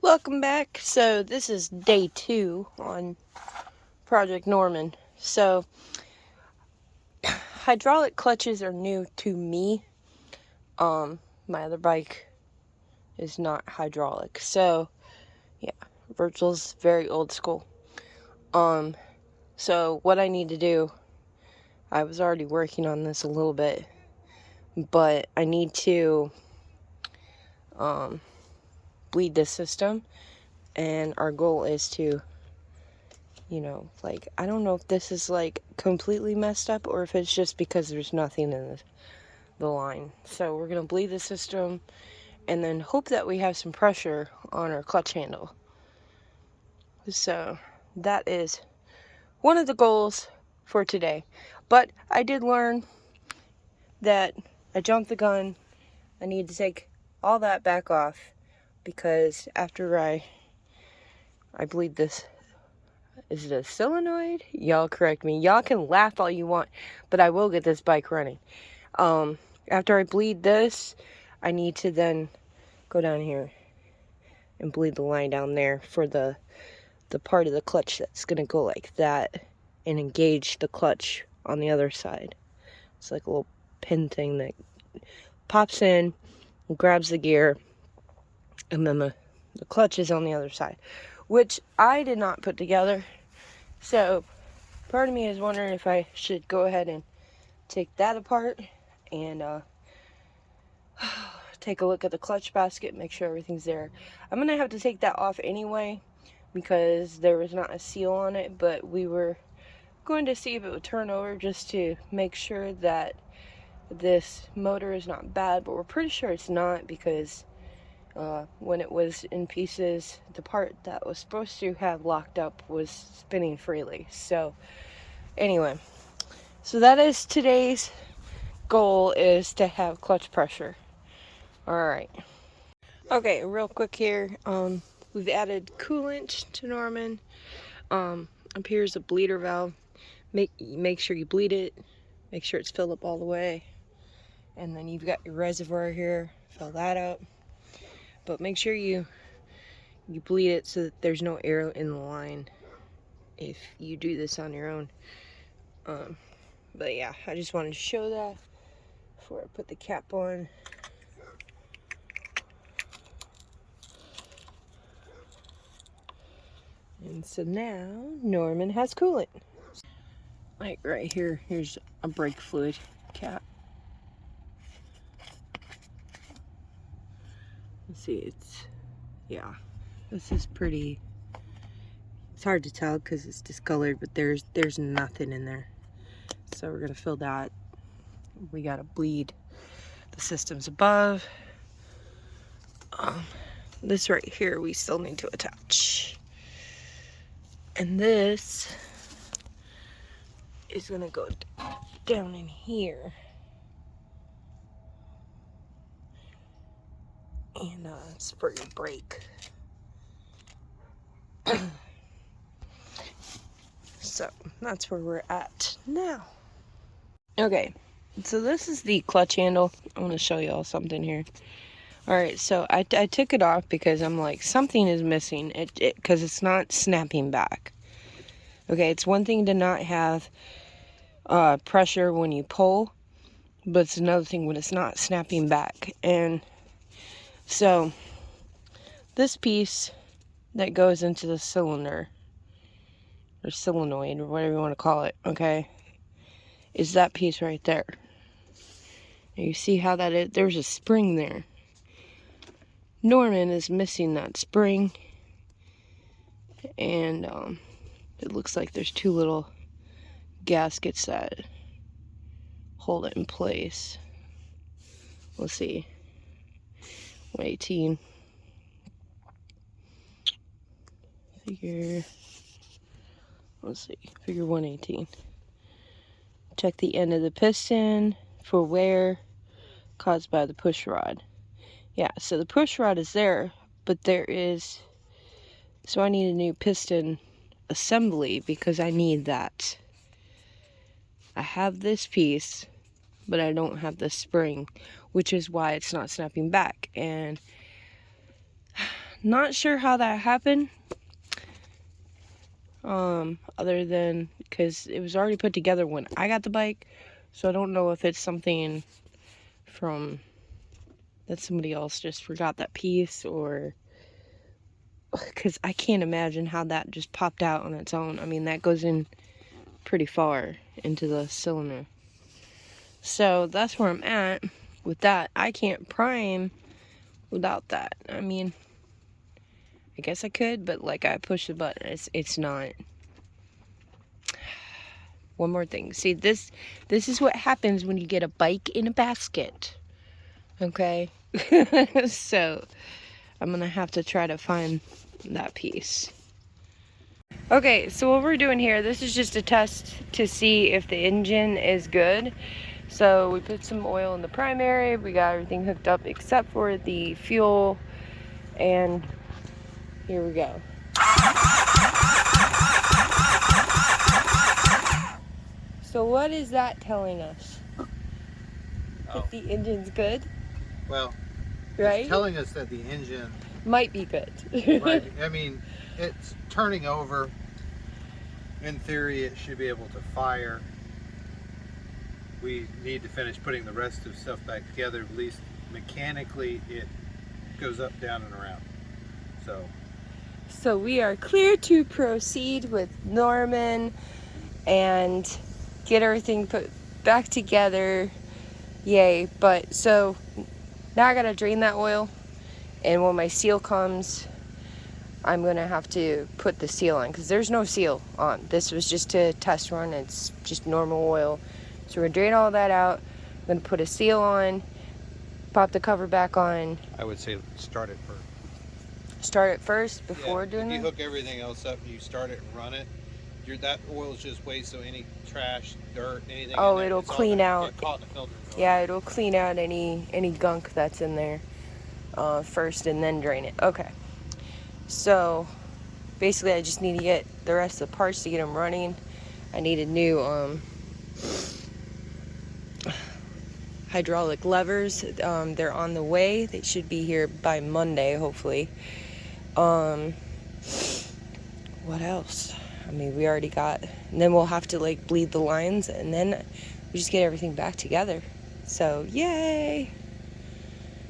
Welcome back. So this is day 2 on Project Norman. So hydraulic clutches are new to me. My other bike is not hydraulic. So yeah, Virtual's very old school. So what I need to do, I was already working on this a little bit, but I need to bleed this system, and our goal is to, I don't know if this is completely messed up or if it's just because there's nothing in the line. So we're gonna bleed the system and then hope that we have some pressure on our clutch handle. So that is one of the goals for today. But I did learn that I jumped the gun. I need to take all that back off because after I bleed this, is it a solenoid? Y'all correct me. Y'all can laugh all you want, but I will get this bike running. After I bleed this, I need to then go down here and bleed the line down there for the part of the clutch that's gonna go like that and engage the clutch on the other side. It's like a little pin thing that pops in, grabs the gear, and then the clutch is on the other side, which I did not put together. So part of me is wondering if I should go ahead and take that apart and take a look at the clutch basket, make sure everything's there. I'm gonna have to take that off anyway because there was not a seal on it, but we were going to see if it would turn over just to make sure that this motor is not bad, but we're pretty sure it's not because when it was in pieces, the part that was supposed to have locked up was spinning freely. So anyway, so that is today's goal, is to have clutch pressure. Alright. Okay, real quick here. We've added coolant to Norman. Up here's a bleeder valve. Make sure you bleed it. Make sure it's filled up all the way. And then you've got your reservoir here. Fill that up. But make sure you bleed it so that there's no air in the line if you do this on your own. But yeah, I just wanted to show that before I put the cap on. And so now Norman has coolant. Like right here, here's a brake fluid cap. Let's see, yeah, this is pretty, it's hard to tell because it's discolored, but there's nothing in there. So we're gonna fill that. We gotta bleed the systems above. This right here we still need to attach. And this is gonna go down in here. And it's for your brake. So that's where we're at now. Okay, so this is the clutch handle. I want to show y'all something here. Alright, so I took it off because I'm like, something is missing, because it's not snapping back. Okay, it's one thing to not have pressure when you pull, but it's another thing when it's not snapping back. And so this piece that goes into the cylinder, or solenoid, or whatever you want to call it, okay, is that piece right there. And you see how that is? There's a spring there. Norman is missing that spring, and it looks like there's two little gaskets that hold it in place. Let's see, 118. Figure 118. Check the end of the piston for wear caused by the push rod. Yeah, so the push rod is there, but so I need a new piston assembly because I need that. I have this piece, but I don't have the spring, which is why it's not snapping back. And Not sure how that happened. Other than because it was already put together when I got the bike, so I don't know if it's something from that somebody else just forgot that piece, or because I can't imagine how that just popped out on its own. I mean, that goes in pretty far into the cylinder. So that's where I'm at with that. I can't prime without that. I mean, I guess I could, but like I push the button, it's not. One more thing. See, this is what happens when you get a bike in a basket. Okay? So, I'm gonna have to try to find that piece. Okay, so what we're doing here, this is just a test to see if the engine is good. So we put some oil in the primary, we got everything hooked up except for the fuel, and here we go. So what is that telling us? That the engine's good? Well, right? It's telling us that the engine might be good. right. I mean, it's turning over. In theory, it should be able to fire. We need to finish putting the rest of stuff back together. At least mechanically, it goes up, down, and around. So we are clear to proceed with Norman and get everything put back together. Yay. But so now I gotta drain that oil, and when my seal comes, I'm gonna have to put the seal on because there's no seal on. This was just a test run. It's just normal oil. So we're gonna drain all that out. I'm gonna put a seal on, pop the cover back on. I would say start it first. Start it first before doing it? If you hook everything else up and you start it and run it, that oil is just waste, so any trash, dirt, anything oh, in there, it'll clean out. Get caught in the filter. Yeah, it'll clean out any gunk that's in there first and then drain it. Okay. So basically I just need to get the rest of the parts to get them running. I need a new hydraulic levers. They're on the way. They should be here by Monday, hopefully. What else? I mean, we already got, and then we'll have to like bleed the lines, and then we just get everything back together. So, yay!